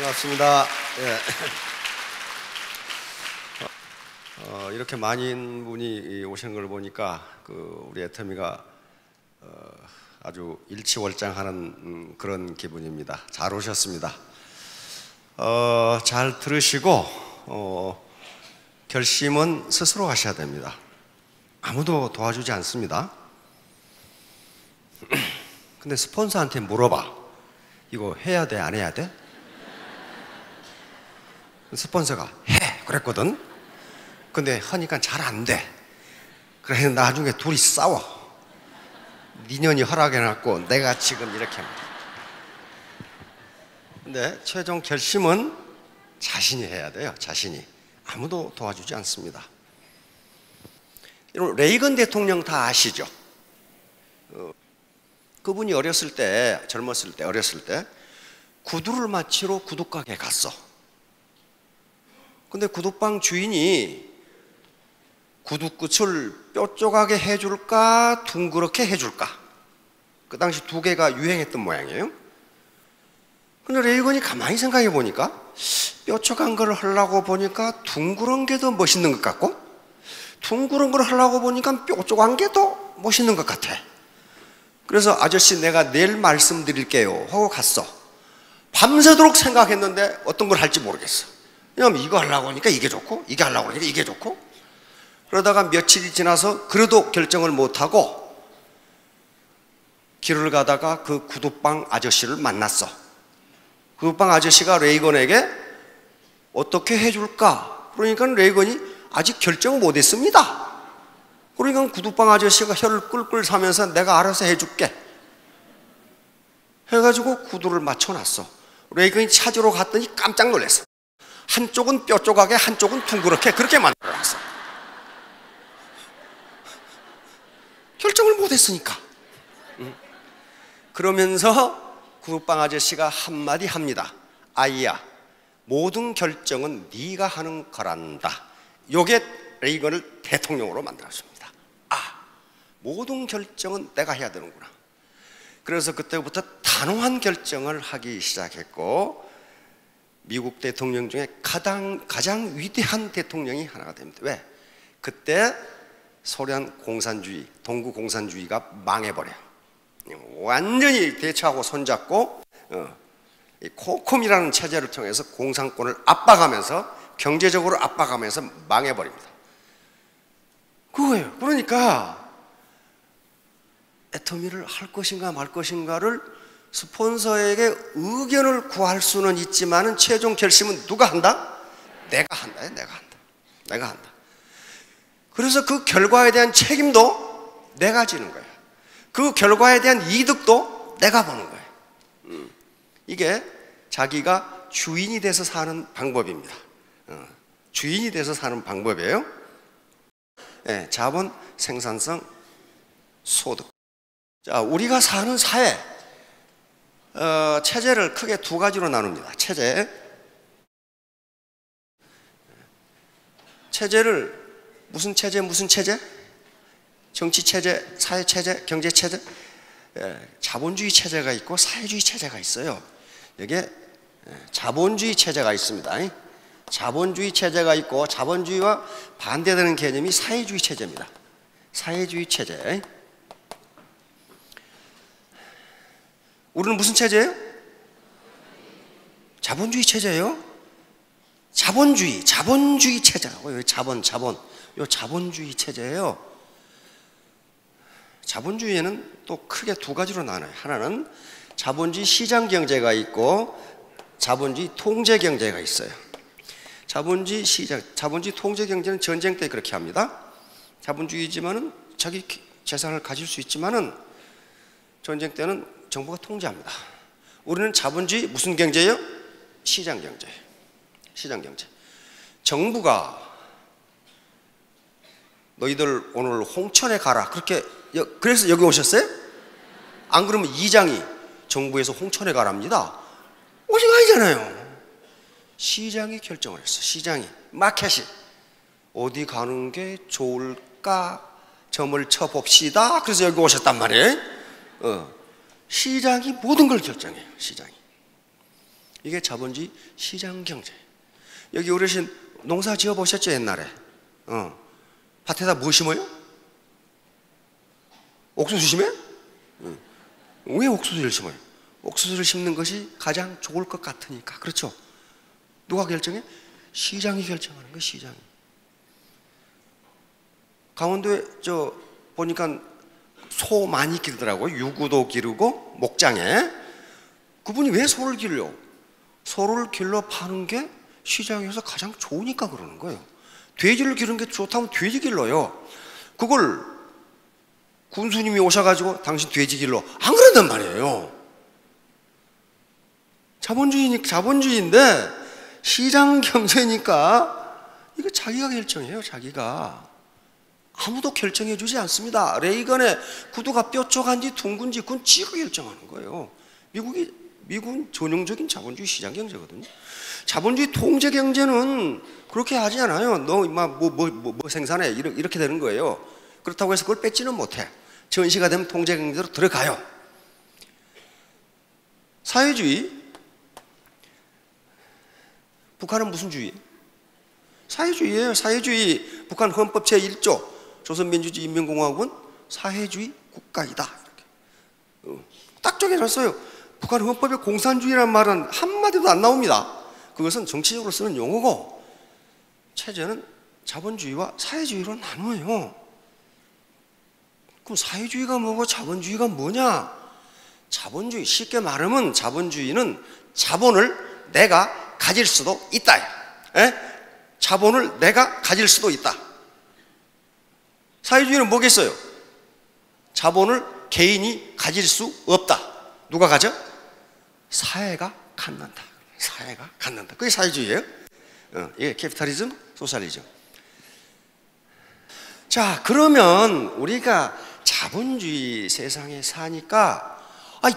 반갑습니다. 예. 이렇게 많은 분이 오시는 걸 보니까 우리 애터미가 아주 일치월장하는 그런 기분입니다. 잘 오셨습니다. 잘 들으시고 결심은 스스로 하셔야 됩니다. 아무도 도와주지 않습니다. 근데 스폰서한테 물어봐. 이거 해야 돼, 안 해야 돼? 스폰서가 해 그랬거든. 근데 하니까 잘 안 돼. 그래서 나중에 둘이 싸워. 니년이 허락해놨고 내가 지금 이렇게 합니다. 근데 최종 결심은 자신이 해야 돼요. 자신이. 아무도 도와주지 않습니다. 여러분, 레이건 대통령 다 아시죠? 그분이 어렸을 때 구두를 맞추러 구두가게 갔어. 근데 구두방 주인이 구두 끝을 뾰족하게 해줄까 둥그렇게 해줄까, 그 당시 두 개가 유행했던 모양이에요. 근데 레이건이 가만히 생각해 보니까 뾰족한 걸 하려고 보니까 둥그런 게 더 멋있는 것 같고, 둥그런 걸 하려고 보니까 뾰족한 게 더 멋있는 것 같아. 그래서 아저씨 내가 내일 말씀드릴게요 하고 갔어. 밤새도록 생각했는데 어떤 걸 할지 모르겠어. 왜냐면 이거 하려고 하니까 이게 좋고 이게 하려고 하니까 이게 좋고, 그러다가 며칠이 지나서 그래도 결정을 못하고 길을 가다가 그 구두방 아저씨를 만났어. 구두방 아저씨가 레이건에게 어떻게 해줄까? 그러니까 레이건이 아직 결정 못했습니다. 그러니까 구두방 아저씨가 혀를 끌끌 사면서 내가 알아서 해줄게 해가지고 구두를 맞춰놨어. 레이건이 찾으러 갔더니 깜짝 놀랐어. 한쪽은 뾰족하게 한쪽은 둥그렇게 그렇게 만들어놨어. 결정을 못했으니까. 그러면서 구두방 아저씨가 한마디 합니다. 아이야, 모든 결정은 네가 하는 거란다. 요게 레이건을 대통령으로 만들었습니다. 모든 결정은 내가 해야 되는구나. 그래서 그때부터 단호한 결정을 하기 시작했고 미국 대통령 중에 가장 위대한 대통령이 하나가 됩니다. 왜? 그때 소련 공산주의, 동구 공산주의가 망해버려요. 완전히 대처하고 손잡고 코콤이라는 체제를 통해서 공산권을 압박하면서, 경제적으로 압박하면서 망해버립니다. 그거예요. 그러니까 애터미를 할 것인가 말 것인가를 스폰서에게 의견을 구할 수는 있지만 최종 결심은 누가 한다? 내가 한다. 내가 한다. 그래서 그 결과에 대한 책임도 내가 지는 거예요. 그 결과에 대한 이득도 내가 보는 거예요. 이게 자기가 주인이 돼서 사는 방법입니다. 주인이 돼서 사는 방법이에요. 네, 자본, 생산성, 소득. 자, 우리가 사는 사회, 체제를 크게 두 가지로 나눕니다. 체제를 무슨 체제? 정치 체제, 사회 체제, 경제 체제, 자본주의 체제가 있고 사회주의 체제가 있어요. 여기에 자본주의 체제가 있습니다. 자본주의 체제가 있고 자본주의와 반대되는 개념이 사회주의 체제입니다. 사회주의 체제. 우리는 무슨 체제예요? 자본주의 체제예요. 자본주의 체제라고. 요 자본주의 체제예요. 자본주의에는 또 크게 두 가지로 나눠요. 하나는 자본주의 시장 경제가 있고 자본주의 통제 경제가 있어요. 자본주의 통제 경제는 전쟁 때 그렇게 합니다. 자본주의지만은 자기 재산을 가질 수 있지만은 전쟁 때는 정부가 통제합니다. 우리는 자본주의 무슨 경제예요? 시장 경제. 정부가 너희들 오늘 홍천에 가라. 그래서 여기 오셨어요? 안 그러면 이장이 정부에서 홍천에 가랍니다. 오시가 아니잖아요. 시장이 결정을 했어. 시장이, 마켓이 어디 가는 게 좋을까 점을 쳐봅시다. 그래서 여기 오셨단 말이에요. 시장이 모든 걸 결정해요. 시장이. 이게 자본주의 시장경제. 여기 어르신 농사 지어 보셨죠, 옛날에? 밭에다 뭐 심어요? 옥수수 심어요? 왜 옥수수를 심어요? 옥수수를 심는 것이 가장 좋을 것 같으니까. 그렇죠? 누가 결정해? 시장이 결정하는 거예요, 시장이. 강원도에 보니까 소 많이 기르더라고요. 유구도 기르고 목장에. 그분이 왜 소를 길러? 소를 길러 파는 게 시장에서 가장 좋으니까 그러는 거예요. 돼지를 기르는 게 좋다면 돼지 길러요. 그걸 군수님이 오셔가지고 당신 돼지 길러 안 그런단 말이에요. 자본주의인데 시장 경제니까 이거 자기가 결정해요. 자기가. 아무도 결정해 주지 않습니다. 레이건의 구두가 뾰족한지 둥근지 그건 지가 결정하는 거예요. 미국은 전형적인 자본주의 시장 경제거든요. 자본주의 통제 경제는 그렇게 하지 않아요. 너 임마 뭐 생산해 이렇게 되는 거예요. 그렇다고 해서 그걸 뺏지는 못해. 전시가 되면 통제 경제로 들어가요. 사회주의. 북한은 무슨 주의? 사회주의예요. 사회주의. 북한 헌법 제1조 조선민주주의 인민공화국은 사회주의 국가이다. 이렇게. 딱 정해놨어요. 북한 헌법에 공산주의라는 말은 한마디도 안 나옵니다. 그것은 정치적으로 쓰는 용어고 체제는 자본주의와 사회주의로 나누어요. 그럼 사회주의가 뭐고 자본주의가 뭐냐? 자본주의, 쉽게 말하면 자본주의는 자본을 내가 가질 수도 있다. 에? 자본을 내가 가질 수도 있다. 사회주의는 뭐겠어요? 자본을 개인이 가질 수 없다. 누가 가져? 사회가 갖는다. 사회가 갖는다. 그게 사회주의예요. 이게 캐피탈리즘, 소셜리즘. 자, 그러면 우리가 자본주의 세상에 사니까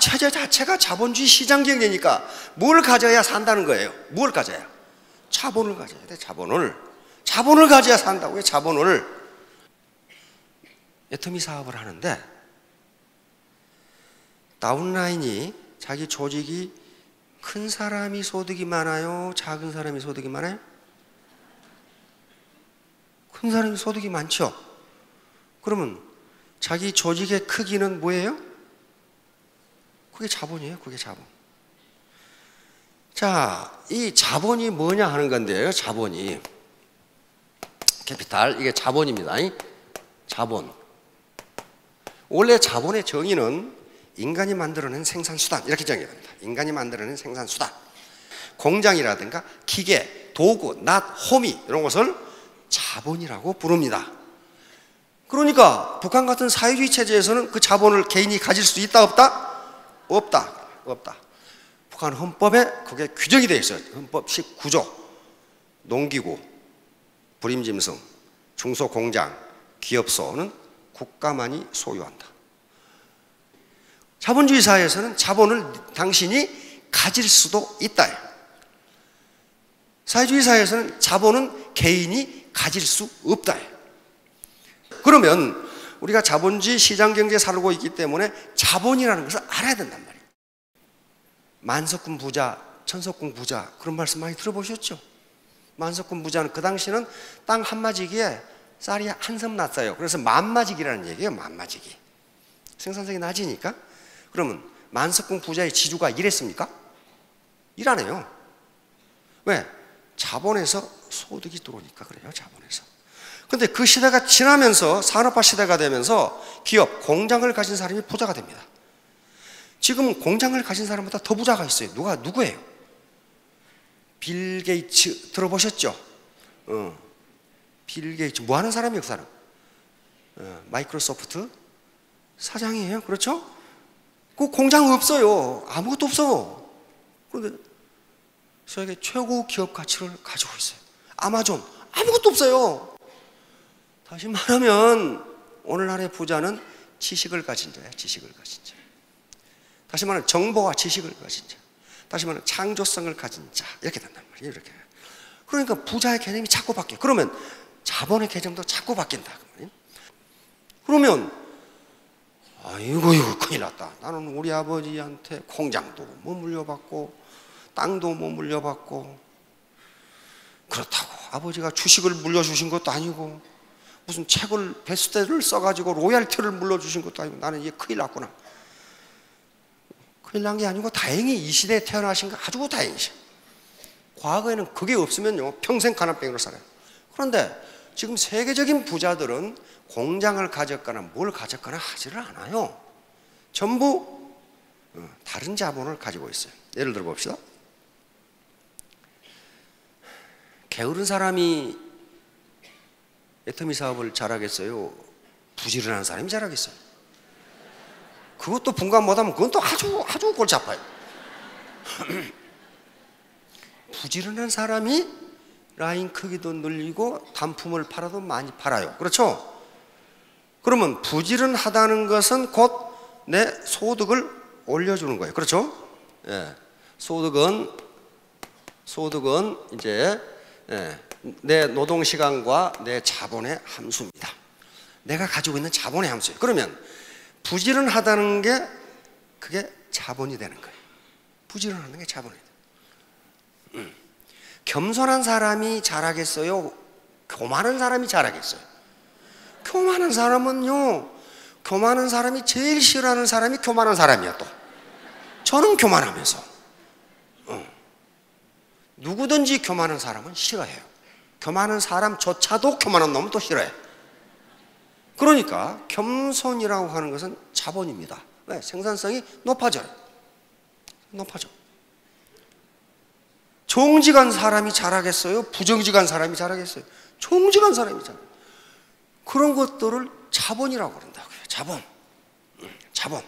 체제 자체가 자본주의 시장 경제니까 뭘 가져야 산다는 거예요. 뭘 가져야? 자본을 가져야 돼. 자본을 가져야 산다고요. 자본을. 애터미 사업을 하는데 다운라인이 자기 조직이 큰 사람이 소득이 많아요? 작은 사람이 소득이 많아요? 큰 사람이 소득이 많죠? 그러면 자기 조직의 크기는 뭐예요? 그게 자본이에요. 그게 자본. 자, 이 자본이 뭐냐 하는 건데요. 자본이. 캐피탈, 이게 자본입니다. 자본. 원래 자본의 정의는 인간이 만들어낸 생산수단 이렇게 정의됩니다. 인간이 만들어낸 생산수단. 공장이라든가 기계, 도구, 낫, 호미 이런 것을 자본이라고 부릅니다. 그러니까 북한 같은 사회주의 체제에서는 그 자본을 개인이 가질 수 있다 없다? 없다. 북한 헌법에 그게 규정이 되어 있어요. 헌법 19조. 농기구, 불임짐승, 중소공장, 기업소는 국가만이 소유한다. 자본주의 사회에서는 자본을 당신이 가질 수도 있다. 사회주의 사회에서는 자본은 개인이 가질 수 없다. 그러면 우리가 자본주의 시장경제에 살고 있기 때문에 자본이라는 것을 알아야 된단 말이에요. 만석군 부자, 천석군 부자 그런 말씀 많이 들어보셨죠? 만석군 부자는 그 당시는 땅 한마지기에 쌀이 한 섬 났어요. 그래서 만마지기라는 얘기예요. 만마지기. 생산성이 낮으니까. 그러면 만석군 부자의 지주가 일했습니까? 일 안 해요. 왜? 자본에서 소득이 들어오니까 그래요. 자본에서. 근데 그 시대가 지나면서 산업화 시대가 되면서 기업, 공장을 가진 사람이 부자가 됩니다. 지금은 공장을 가진 사람보다 더 부자가 있어요. 누구예요? 빌 게이츠 들어보셨죠? 빌 게이츠 뭐 하는 사람이에요, 그 사람? 마이크로소프트 사장이에요. 그렇죠? 그 공장 없어요. 아무것도 없어. 그런데 세계 최고 기업 가치를 가지고 있어요. 아마존 아무것도 없어요. 다시 말하면 오늘날의 부자는 지식을 가진 자야. 지식을 가진 자. 다시 말하면 정보와 지식을 가진 자. 다시 말하면 창조성을 가진 자. 이렇게 된단 말이에요. 이렇게. 그러니까 부자의 개념이 자꾸 바뀌어요. 그러면 자본의 개념도 자꾸 바뀐다. 그러면 아이고 이거 큰일 났다. 나는 우리 아버지한테 공장도 뭐 물려받고 땅도 못 물려받고, 그렇다고 아버지가 주식을 물려주신 것도 아니고, 무슨 책을 베스트셀러를 써가지고 로얄티를 물려주신 것도 아니고, 나는 이게 큰일 났구나. 큰일 난 게 아니고 다행히 이 시대에 태어나신 거 아주 다행이죠. 과거에는 그게 없으면요 평생 가난뱅이로 살아요. 그런데 지금 세계적인 부자들은 공장을 가졌거나 뭘 가졌거나 하지를 않아요. 전부 다른 자본을 가지고 있어요. 예를 들어 봅시다. 게으른 사람이 애터미 사업을 잘하겠어요? 부지런한 사람이 잘하겠어요? 그것도 분간 못하면 그건 또 아주 골치 아파요. 부지런한 사람이 라인 크기도 늘리고 단품을 팔아도 많이 팔아요. 그렇죠? 그러면 부지런하다는 것은 곧 내 소득을 올려주는 거예요. 그렇죠? 예. 소득은 이제 내 노동 시간과 내 자본의 함수입니다. 내가 가지고 있는 자본의 함수예요. 그러면 부지런하다는 게 그게 자본이 되는 거예요. 부지런하는 게 자본이 돼요. 겸손한 사람이 잘하겠어요? 교만한 사람이 잘하겠어요? 교만한 사람은요, 교만한 사람이 제일 싫어하는 사람이 교만한 사람이야. 또 저는 교만하면서 누구든지 교만한 사람은 싫어해요. 교만한 사람조차도 교만한 놈은 또 싫어해. 그러니까 겸손이라고 하는 것은 자본입니다. 왜? 생산성이 높아져요. 높아져. 정직한 사람이 잘하겠어요? 부정직한 사람이 잘하겠어요? 정직한 사람이 잘해요. 그런 것들을 자본이라고 그런다고요. 자본.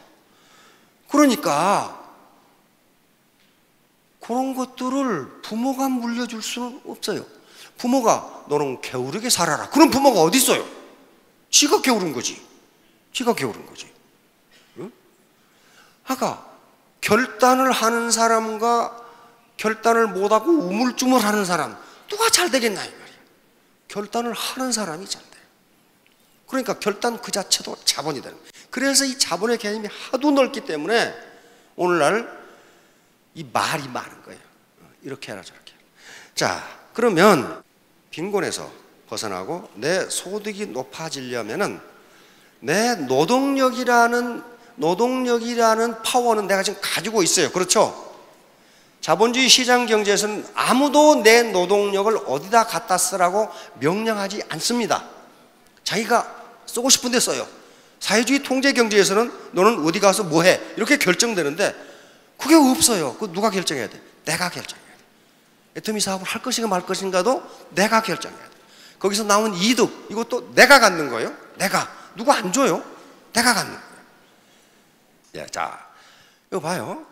그러니까 그런 것들을 부모가 물려줄 수는 없어요. 부모가 너는 게으르게 살아라. 그런 부모가 어디 있어요? 지가 게으른 거지. 응? 아까 결단을 하는 사람과 결단을 못하고 우물쭈물하는 사람, 누가 잘 되겠나 이 말이야. 결단을 하는 사람이 잘 돼요. 그러니까 결단 그 자체도 자본이 되는 거예요. 그래서 이 자본의 개념이 하도 넓기 때문에 오늘날 이 말이 많은 거예요. 이렇게 해라 저렇게 해라. 자, 그러면 빈곤에서 벗어나고 내 소득이 높아지려면은 내 노동력이라는 파워는 내가 지금 가지고 있어요. 그렇죠? 자본주의 시장 경제에서는 아무도 내 노동력을 어디다 갖다 쓰라고 명령하지 않습니다. 자기가 쓰고 싶은 데 써요. 사회주의 통제 경제에서는 너는 어디 가서 뭐 해? 이렇게 결정되는데 그게 없어요. 그거 누가 결정해야 돼? 내가 결정해야 돼. 애터미 사업을 할 것인가 말 것인가도 내가 결정해야 돼. 거기서 나온 이득, 이것도 내가 갖는 거예요. 누구 안 줘요? 내가 갖는 거예요. 예, 자, 이거 봐요.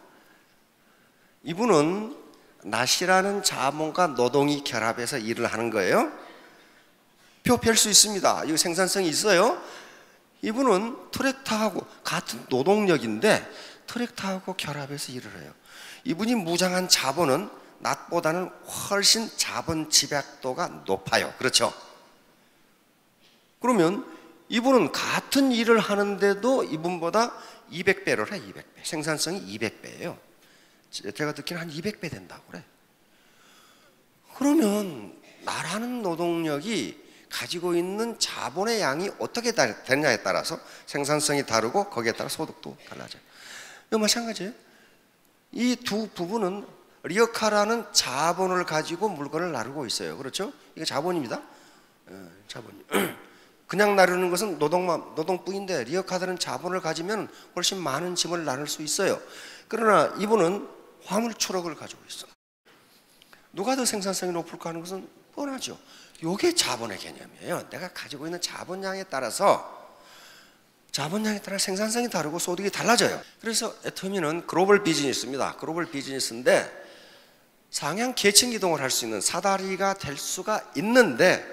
이분은 낫이라는 자본과 노동이 결합해서 일을 하는 거예요. 표 펼 수 있습니다. 이거 생산성이 있어요. 이분은 트랙터하고 같은 노동력인데 트랙터하고 결합해서 일을 해요. 이분이 무장한 자본은 낫보다는 훨씬 자본 집약도가 높아요. 그렇죠? 그러면 이분은 같은 일을 하는데도 이분보다 200배를 해. 200배. 생산성이 200배예요. 제가 듣기는 한 200배 된다고 그래. 그러면 나라는 노동력이 가지고 있는 자본의 양이 어떻게 되느냐에 따라서 생산성이 다르고 거기에 따라 소득도 달라져요. 이거 마찬가지예요. 이 두 부분은 리어카라는 자본을 가지고 물건을 나르고 있어요. 그렇죠? 이게 자본입니다. 자본이. 그냥 나르는 것은 노동뿐인데 리어카들은 자본을 가지면 훨씬 많은 짐을 나눌 수 있어요. 그러나 이분은 화물 트럭을 가지고 있어. 누가 더 생산성이 높을까 하는 것은 뻔하죠. 이게 자본의 개념이에요. 내가 가지고 있는 자본량에 따라서 생산성이 다르고 소득이 달라져요. 그래서 애터미는 글로벌 비즈니스입니다. 글로벌 비즈니스인데 상향 계층 이동을 할 수 있는 사다리가 될 수가 있는데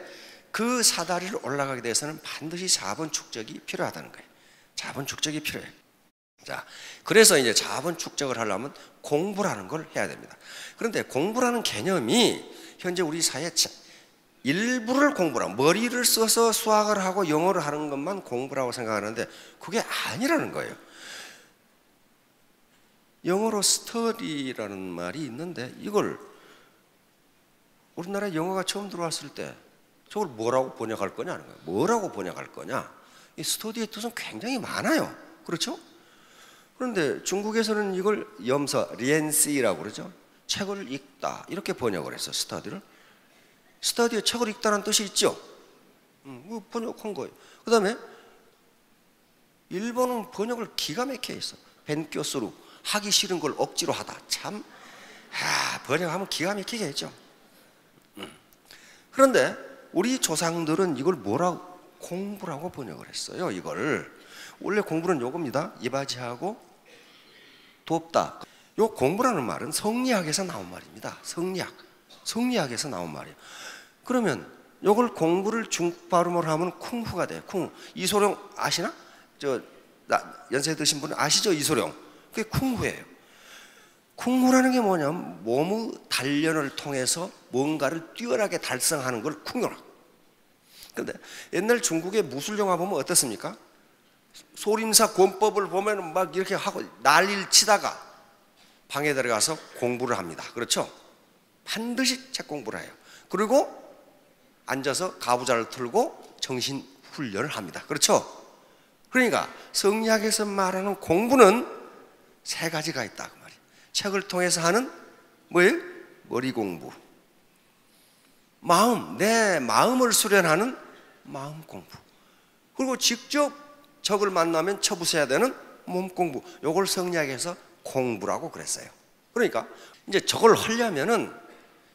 그 사다리를 올라가게 돼서는 반드시 자본 축적이 필요하다는 거예요. 자본 축적이 필요해요. 자, 그래서 이제 자본 축적을 하려면 공부라는 걸 해야 됩니다. 그런데 공부라는 개념이 현재 우리 사회에 일부를 공부라고, 머리를 써서 수학을 하고 영어를 하는 것만 공부라고 생각하는데 그게 아니라는 거예요. 영어로 study라는 말이 있는데 이걸 우리나라에 영어가 처음 들어왔을 때 저걸 뭐라고 번역할 거냐 하는 거예요. 뭐라고 번역할 거냐. 이 study의 뜻은 굉장히 많아요. 그렇죠? 그런데 중국에서는 이걸 염서, 리엔시라고 그러죠. 책을 읽다 이렇게 번역을 했어. 스터디를. 스터디에 책을 읽다는 뜻이 있죠. 번역한 거예요. 그 다음에 일본은 번역을 기가 막혀 있어. 벤교스루 하기 싫은 걸 억지로 하다. 참 번역하면 기가 막히게 했죠. 그런데 우리 조상들은 이걸 뭐라고? 공부라고 번역을 했어요. 이걸 원래 공부는 요겁니다. 이바지하고 돕다. 요 공부라는 말은 성리학에서 나온 말입니다. 성리학에서 나온 말이에요. 그러면 요걸 공부를 중국 발음으로 하면 쿵후가 돼요. 쿵. 이소룡 아시나? 연세 드신 분 아시죠? 이소룡. 그게 쿵후예요. 쿵후라는 게 뭐냐면 몸의 단련을 통해서 뭔가를 뛰어나게 달성하는 걸 쿵후라. 그런데 옛날 중국의 무술 영화 보면 어떻습니까? 소림사 권법을 보면 막 이렇게 하고 난리를 치다가 방에 들어가서 공부를 합니다. 그렇죠? 반드시 책 공부를 해요. 그리고 앉아서 가부좌를 틀고 정신 훈련을 합니다. 그렇죠? 그러니까 성리학에서 말하는 공부는 세 가지가 있다 그 말이에요. 책을 통해서 하는 뭐예요? 머리 공부. 내 마음을 수련하는 마음 공부. 그리고 직접 적을 만나면 쳐부숴야 되는 몸 공부. 요걸 성리학에서 공부라고 그랬어요. 그러니까 이제 저걸 하려면은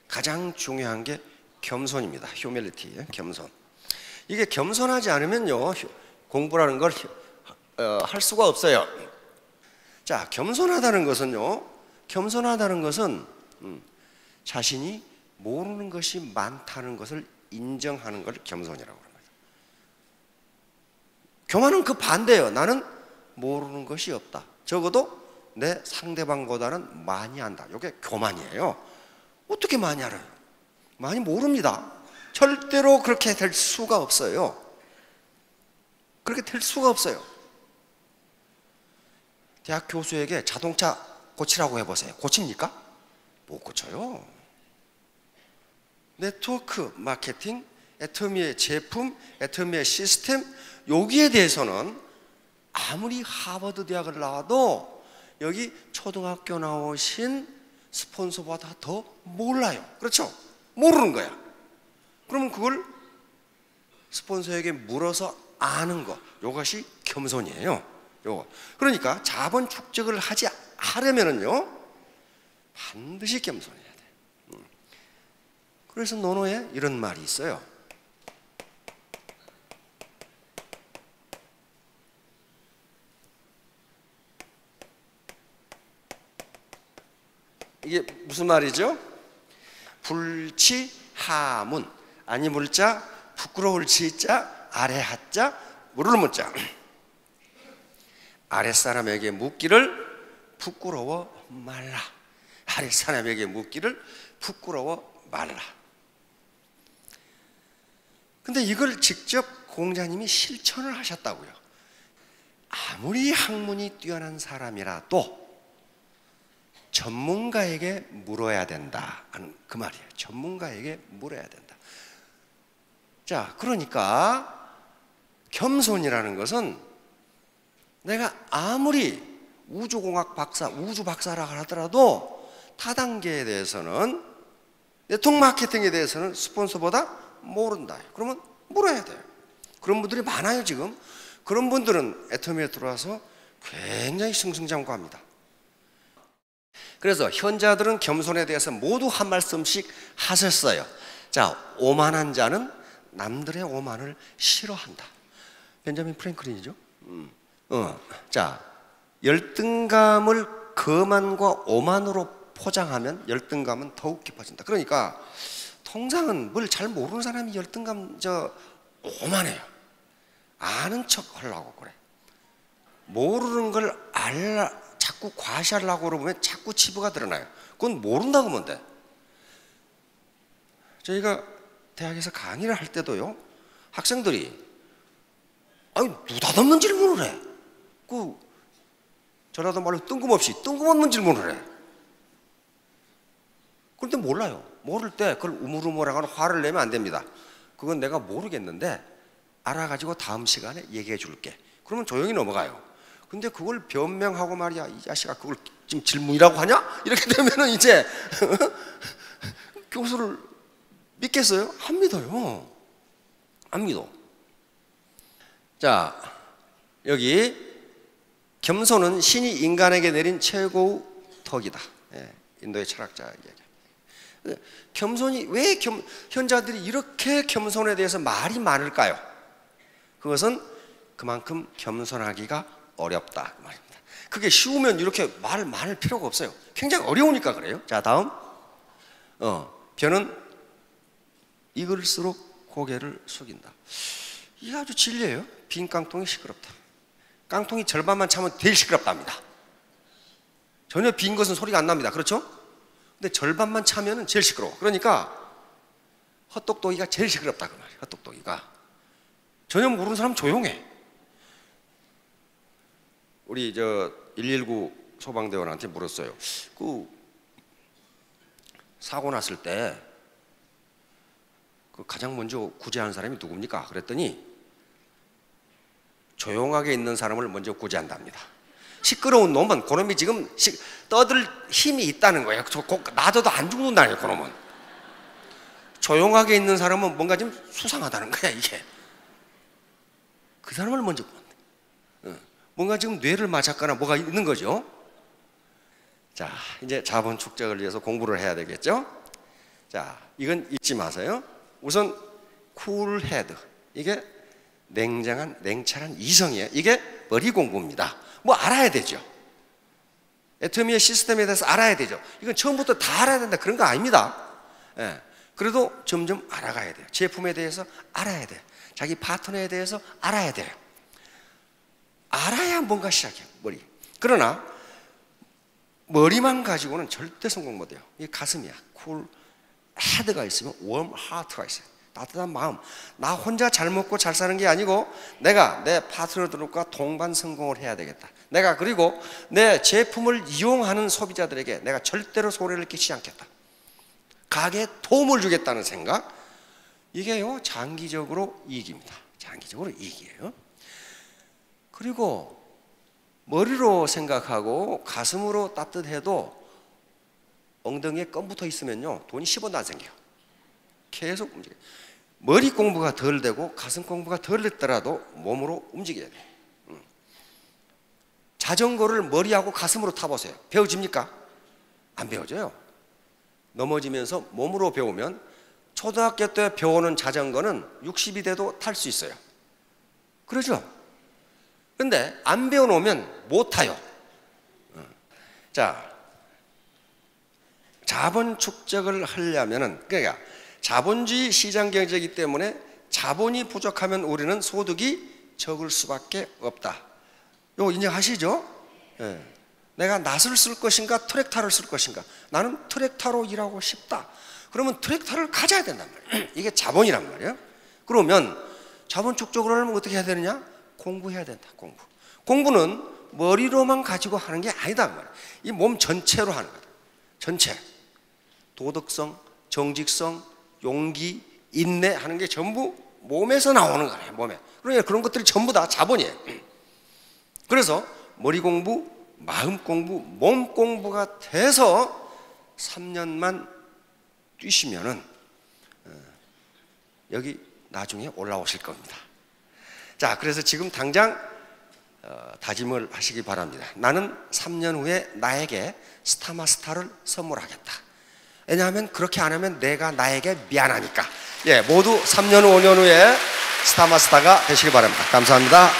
가장 중요한 게 겸손입니다. 휴밀리티, 겸손. 이게 겸손하지 않으면요 공부라는 걸 할 수가 없어요. 자, 겸손하다는 것은요, 겸손하다는 것은 자신이 모르는 것이 많다는 것을 인정하는 걸 겸손이라고 합니다. 교만은 그 반대예요. 나는 모르는 것이 없다. 적어도 내 상대방보다는 많이 안다. 이게 교만이에요. 어떻게 많이 알아요? 많이 모릅니다. 절대로 그렇게 될 수가 없어요. 그렇게 될 수가 없어요. 대학 교수에게 자동차 고치라고 해보세요. 고칩니까? 못 고쳐요. 네트워크 마케팅, 애터미의 제품, 애터미의 시스템, 여기에 대해서는 아무리 하버드 대학을 나와도 여기 초등학교 나오신 스폰서보다 더 몰라요. 그렇죠? 모르는 거야. 그러면 그걸 스폰서에게 물어서 아는 거, 이것이 겸손이에요. 요거. 그러니까 자본 축적을 하려면은요 반드시 겸손해야 돼. 그래서 논어에 이런 말이 있어요. 이게 무슨 말이죠? 불치하문, 아니 물자, 부끄러울 치자, 아래 하자, 물을 문자. 아랫사람에게 묻기를 부끄러워 말라. 아랫사람에게 묻기를 부끄러워 말라. 근데 이걸 직접 공자님이 실천을 하셨다고요. 아무리 학문이 뛰어난 사람이라도 전문가에게 물어야 된다 하는 그 말이에요. 전문가에게 물어야 된다. 자, 그러니까 겸손이라는 것은 내가 아무리 우주공학 박사, 우주 박사라 하더라도 타단계에 대해서는, 네트워크 마케팅에 대해서는 스폰서보다 모른다. 그러면 물어야 돼요. 그런 분들이 많아요 지금. 그런 분들은 애터미에 들어와서 굉장히 승승장구합니다. 그래서 현자들은 겸손에 대해서 모두 한 말씀씩 하셨어요. 자, 오만한 자는 남들의 오만을 싫어한다. 벤자민 프랭클린이죠. 자, 열등감을 거만과 오만으로 포장하면 열등감은 더욱 깊어진다. 그러니까 통상은 뭘 잘 모르는 사람이 열등감 오만해요. 아는 척 하려고 그래. 모르는 걸 자꾸 과시하려고 그러면 자꾸 치부가 드러나요. 그건 모른다고 하면 돼. 저희가 대학에서 강의를 할 때도요, 학생들이 아니 느닷없는 질문을 해. 전라도 말로 뜬금없는 질문을 해. 그런데 몰라요. 모를 때 그걸 우물우물하거나 화를 내면 안 됩니다. 그건 내가 모르겠는데 알아가지고 다음 시간에 얘기해 줄게. 그러면 조용히 넘어가요. 근데 그걸 변명하고 말이야, 이 자식아 그걸 지금 질문이라고 하냐? 이렇게 되면은 이제 교수를 믿겠어요? 안 믿어요. 안 믿어. 자, 여기 겸손은 신이 인간에게 내린 최고의 덕이다. 예, 인도의 철학자 얘기. 겸손이 왜 현자들이 이렇게 겸손에 대해서 말이 많을까요? 그것은 그만큼 겸손하기가 어렵다 그 말입니다. 그게 쉬우면 이렇게 말 많을 필요가 없어요. 굉장히 어려우니까 그래요. 자, 다음. 변은 익을수록 고개를 숙인다. 이게 아주 진리예요. 빈 깡통이 시끄럽다. 깡통이 절반만 차면 제일 시끄럽답니다. 전혀 빈 것은 소리가 안 납니다. 그렇죠? 근데 절반만 차면은 제일 시끄러워. 그러니까 헛똑똑이가 제일 시끄럽다 그 말이에요. 헛똑똑이가. 전혀 모르는 사람 조용해. 우리 119 소방대원한테 물었어요. 그 사고 났을 때 그 가장 먼저 구제하는 사람이 누굽니까? 그랬더니 조용하게 있는 사람을 먼저 구제한답니다. 시끄러운 놈은 그놈이 지금 떠들 힘이 있다는 거예요. 놔둬도 안 죽는다는 거예요. 그놈은. 조용하게 있는 사람은 뭔가 좀 수상하다는 거야 이게. 그 사람을 먼저 구한다. 뭔가 지금 뇌를 맞았거나 뭐가 있는 거죠. 자, 이제 자본 축적을 위해서 공부를 해야 되겠죠. 자, 이건 잊지 마세요. 우선 쿨헤드, 이게 냉철한 이성이에요. 이게 머리 공부입니다. 뭐 알아야 되죠. 애터미의 시스템에 대해서 알아야 되죠. 이건 처음부터 다 알아야 된다 그런 거 아닙니다. 예. 그래도 점점 알아가야 돼요. 제품에 대해서 알아야 돼요. 자기 파트너에 대해서 알아야 돼요. 알아야 뭔가 시작해요. 머리. 그러나 머리만 가지고는 절대 성공 못해요. 이게 가슴이야. 쿨 헤드가 있으면 웜 하트가 있어요. 따뜻한 마음. 나 혼자 잘 먹고 잘 사는 게 아니고 내가 내 파트너들과 동반 성공을 해야 되겠다. 내가 그리고 내 제품을 이용하는 소비자들에게 내가 절대로 소리를 끼치지 않겠다. 가게에 도움을 주겠다는 생각. 이게요 장기적으로 이익입니다. 장기적으로 이익이에요. 그리고 머리로 생각하고 가슴으로 따뜻해도 엉덩이에 껌 붙어 있으면요 돈이 10원도 안 생겨요. 계속 움직여요. 머리 공부가 덜 되고 가슴 공부가 덜 됐더라도 몸으로 움직여야 돼요. 자전거를 머리하고 가슴으로 타보세요. 배워집니까? 안 배워져요. 넘어지면서 몸으로 배우면 초등학교 때 배우는 자전거는 60이 돼도 탈 수 있어요. 그러죠? 근데 안 배워놓으면 못 타요. 자, 자본 축적을 하려면은, 그러니까 자본주의 시장 경제이기 때문에 자본이 부족하면 우리는 소득이 적을 수밖에 없다. 이거 인정하시죠? 예. 내가 낫을 쓸 것인가 트랙터를 쓸 것인가. 나는 트랙터로 일하고 싶다. 그러면 트랙터를 가져야 된단 말이에요. 이게 자본이란 말이에요. 그러면 자본 축적을 하려면 어떻게 해야 되느냐? 공부해야 된다. 공부는 머리로만 가지고 하는 게 아니다 그 말이에요. 이 몸 전체로 하는 거다. 전체. 도덕성, 정직성, 용기, 인내 하는 게 전부 몸에서 나오는 거예요. 몸에. 그러니까 그런 것들이 전부 다 자본이에요. 그래서 머리 공부, 마음 공부, 몸 공부가 돼서 3년만 뛰시면은 여기 나중에 올라오실 겁니다. 자, 그래서 지금 당장 다짐을 하시기 바랍니다. 나는 3년 후에 나에게 스타마스타를 선물하겠다. 왜냐하면 그렇게 안 하면 내가 나에게 미안하니까. 예, 모두 3년 후, 5년 후에 스타마스타가 되시기 바랍니다. 감사합니다.